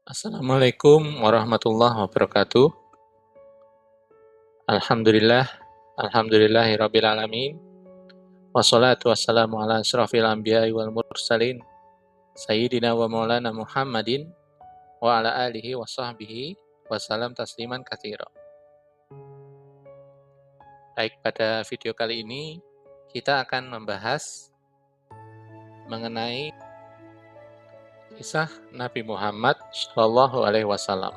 Assalamualaikum warahmatullahi wabarakatuh. Alhamdulillah, alhamdulillahirabbil alamin. Wassalatu wassalamu ala asyrafil anbiya'i wal mursalin, sayyidina wa maulana Muhammadin wa ala alihi wa sahbihi wa salam tasliman katsira. Baik, pada video kali ini kita akan membahas mengenai kisah Nabi Muhammad Shallallahu alaihi wasallam.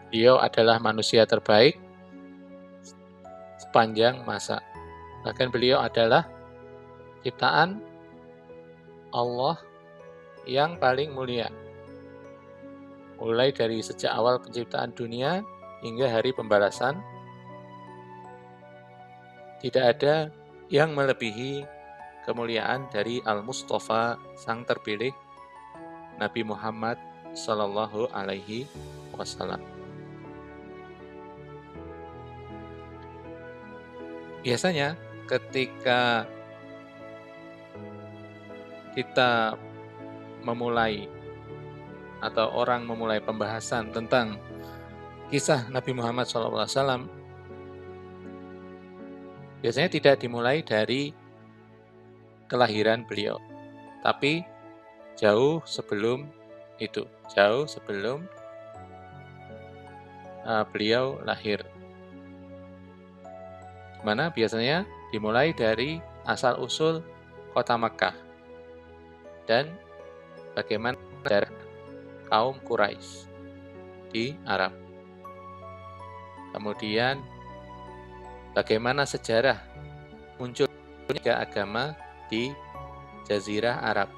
Beliau adalah manusia terbaik sepanjang masa. Bahkan beliau adalah ciptaan Allah yang paling mulia. Mulai dari sejak awal penciptaan dunia hingga hari pembalasan, tidak ada yang melebihi kemuliaan dari Al-Mustafa, sang terpilih Nabi Muhammad Sallallahu Alaihi Wasallam. Biasanya ketika kita memulai atau orang memulai pembahasan tentang kisah Nabi Muhammad SAW, biasanya tidak dimulai dari kelahiran beliau, tapi jauh sebelum itu, jauh sebelum beliau lahir. Mana biasanya dimulai dari asal-usul kota Makkah dan bagaimana dari kaum Quraisy di Arab. Kemudian bagaimana sejarah munculnya agama di Jazirah Arab,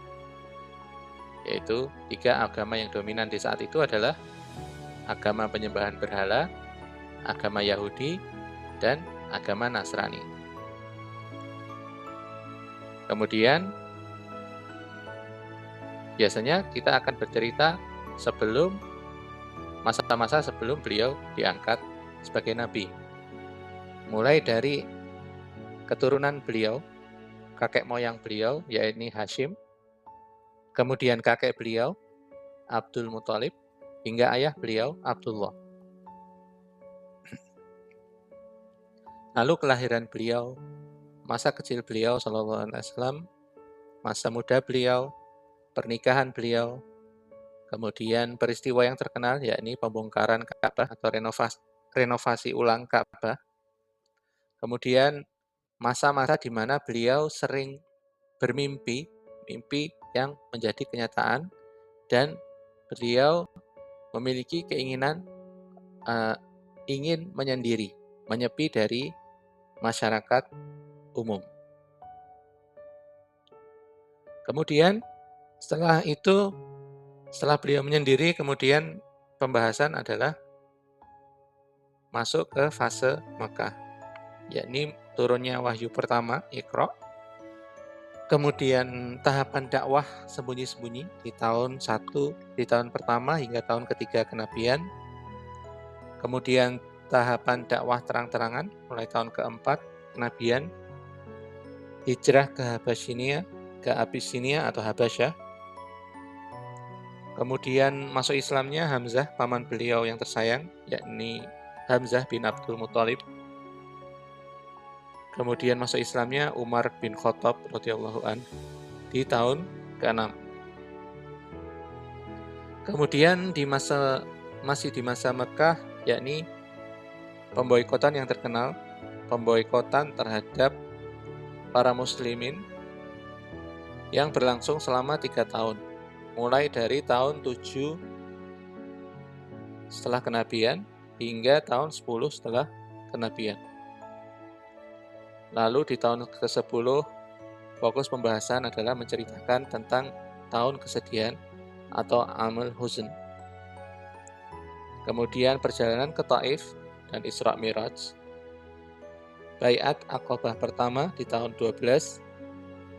yaitu 3 agama yang dominan di saat itu adalah agama penyembahan berhala, agama Yahudi, dan agama Nasrani. Kemudian biasanya kita akan bercerita sebelum masa-masa sebelum beliau diangkat sebagai nabi. Mulai dari keturunan beliau, kakek moyang beliau yaitu Hashim, kemudian kakek beliau Abdul Muthalib, hingga ayah beliau Abdullah. Lalu kelahiran beliau, masa kecil beliau Sallallahu Alaihi Wasallam, masa muda beliau, pernikahan beliau, kemudian peristiwa yang terkenal yakni pembongkaran Ka'bah atau renovasi ulang Ka'bah, kemudian masa-masa di mana beliau sering bermimpi, mimpi yang menjadi kenyataan, dan beliau memiliki keinginan ingin menyendiri, menyepi dari masyarakat umum. Kemudian setelah itu, setelah beliau menyendiri, kemudian pembahasan adalah masuk ke fase Makkah, yakni turunnya wahyu pertama, Iqra. Kemudian tahapan dakwah sembunyi-sembunyi di tahun pertama hingga tahun ketiga kenabian. Kemudian tahapan dakwah terang-terangan mulai tahun keempat kenabian, hijrah ke Abisinia atau Habasyah. Kemudian masuk Islamnya Hamzah, paman beliau yang tersayang, yakni Hamzah bin Abdul Muthalib. Kemudian masuk Islamnya Umar bin Khattab radhiyallahu an di tahun ke-6. Kemudian masih di masa Mekah, yakni pemboikotan yang terkenal, pemboikotan terhadap para muslimin yang berlangsung selama 3 tahun, mulai dari tahun 7 setelah kenabian hingga tahun 10 setelah kenabian. Lalu di tahun ke-10 fokus pembahasan adalah menceritakan tentang tahun kesedihan atau Amul Huzn. Kemudian perjalanan ke Taif dan Isra Miraj, Baiat Aqabah pertama di tahun 12,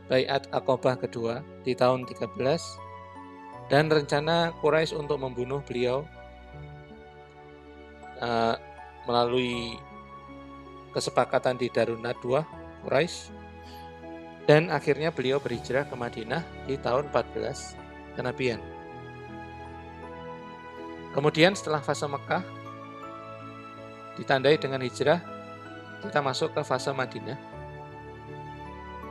Baiat Aqabah kedua di tahun 13, dan rencana Quraisy untuk membunuh beliau melalui kesepakatan di Darun Nadwah Quraisy, dan akhirnya beliau berhijrah ke Madinah di tahun 14 kenabian. Kemudian setelah fase Mekah ditandai dengan hijrah, kita masuk ke fase Madinah.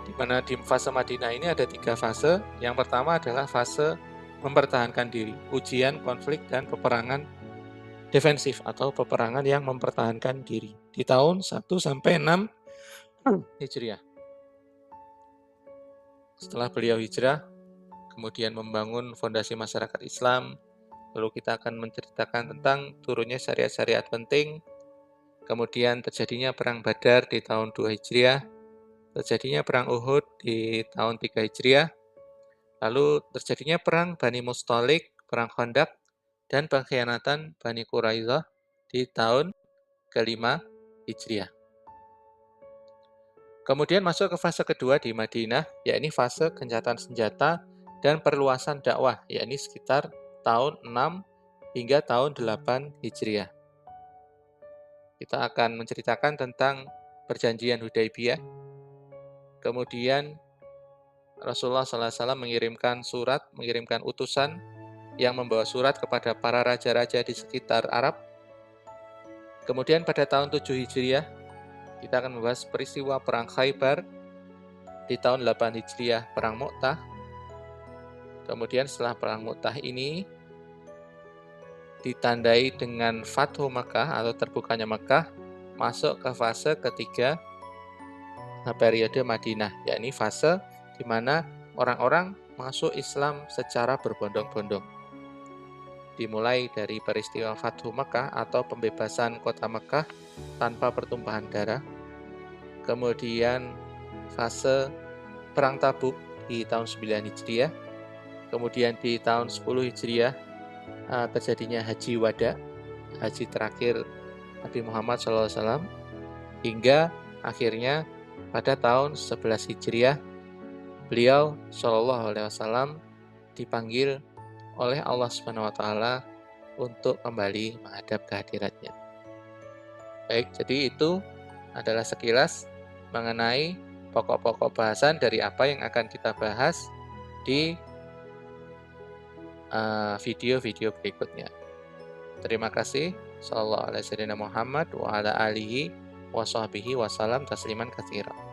Di mana di fase Madinah ini ada 3 fase. Yang pertama adalah fase mempertahankan diri, ujian, konflik, dan peperangan defensif atau peperangan yang mempertahankan diri di tahun 1 sampai 6 Hijriah. Setelah beliau hijrah, kemudian membangun fondasi masyarakat Islam, lalu kita akan menceritakan tentang turunnya syariat-syariat penting, kemudian terjadinya perang Badar di tahun 2 Hijriah, terjadinya perang Uhud di tahun 3 Hijriah, lalu terjadinya perang Bani Mustalik, perang Khandaq, dan pengkhianatan Bani Quraidah di tahun ke-5 Hijriah. Kemudian masuk ke fase kedua di Madinah, yakni fase gencatan senjata dan perluasan dakwah, yakni sekitar tahun 6 hingga tahun 8 Hijriah. Kita akan menceritakan tentang perjanjian Hudaibiyah. Kemudian Rasulullah SAW mengirimkan utusan yang membawa surat kepada para raja-raja di sekitar Arab. Kemudian pada tahun 7 Hijriah, kita akan membahas peristiwa Perang Khaybar. Di tahun 8 Hijriah, Perang Mu'tah. Kemudian setelah Perang Mu'tah ini ditandai dengan Fathu Makkah atau terbukanya Makkah, masuk ke fase ketiga periode Madinah, yakni fase di mana orang-orang masuk Islam secara berbondong-bondong. Dimulai dari peristiwa Fathu Makkah atau pembebasan kota Makkah tanpa pertumpahan darah. Kemudian fase Perang Tabuk di tahun 9 Hijriah. Kemudian di tahun 10 Hijriah terjadinya Haji Wada, haji terakhir Nabi Muhammad SAW, hingga akhirnya pada tahun 11 Hijriah beliau SAW dipanggil oleh Allah Subhanahu wa taala untuk kembali menghadap kehadiratnya. Baik, jadi itu adalah sekilas mengenai pokok-pokok bahasan dari apa yang akan kita bahas di video-video berikutnya. Terima kasih. Sallallahu alaihi wasallam Muhammad wa ala alihi wa sahbihi wa salam tasliman katsiran.